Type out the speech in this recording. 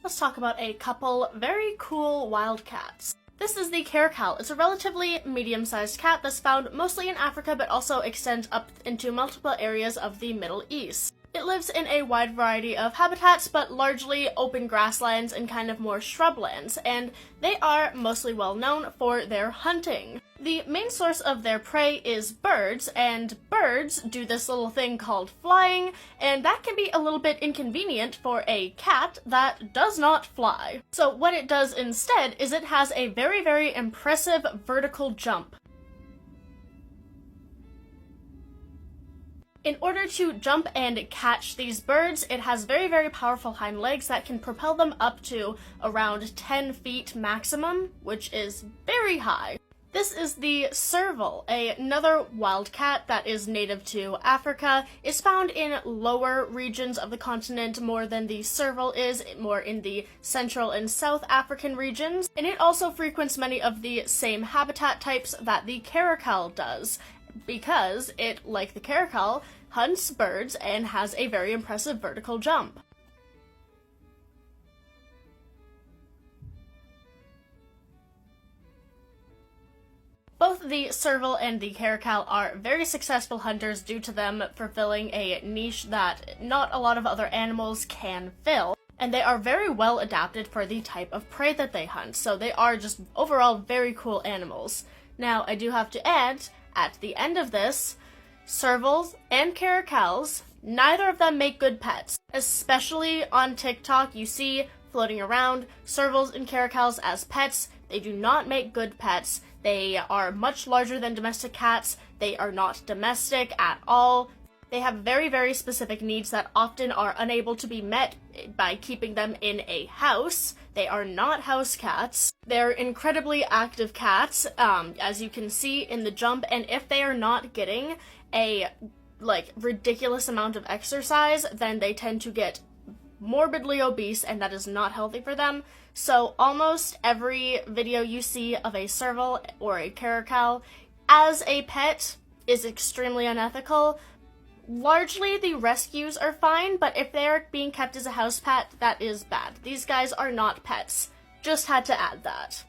Let's talk about a couple very cool wild cats. This is the caracal. It's a relatively medium-sized cat that's found mostly in Africa but also extends up into multiple areas of the Middle East. It lives in a wide variety of habitats, but largely open grasslands and kind of more shrublands, and they are mostly well known for their hunting. The main source of their prey is birds, and birds do this little thing called flying, and that can be a little bit inconvenient for a cat that does not fly. So what it does instead is it has a very, very impressive vertical jump. In order to jump and catch these birds, it has very, very powerful hind legs that can propel them up to around 10 feet maximum, which is very high. This is the serval, another wildcat that is native to Africa. It's found in lower regions of the continent more than the serval is, more in the Central and South African regions, and it also frequents many of the same habitat types that the caracal does, because it, like the caracal, hunts birds and has a very impressive vertical jump. Both the serval and the caracal are very successful hunters due to them fulfilling a niche that not a lot of other animals can fill, and they are very well adapted for the type of prey that they hunt, so they are just overall very cool animals. Now, I do have to add, at the end of this, servals and caracals, neither of them make good pets. Especially on TikTok, you see floating around servals and caracals as pets. They do not make good pets. They are much larger than domestic cats. They are not domestic at all. They have very, very specific needs that often are unable to be met by keeping them in a house. They are not house cats. They're incredibly active cats, as you can see in the jump, and if they are not getting a, ridiculous amount of exercise, then they tend to get morbidly obese, and that is not healthy for them. So almost every video you see of a serval or a caracal as a pet is extremely unethical. Largely, the rescues are fine, but if they're being kept as a house pet, that is bad. These guys are not pets. Just had to add that.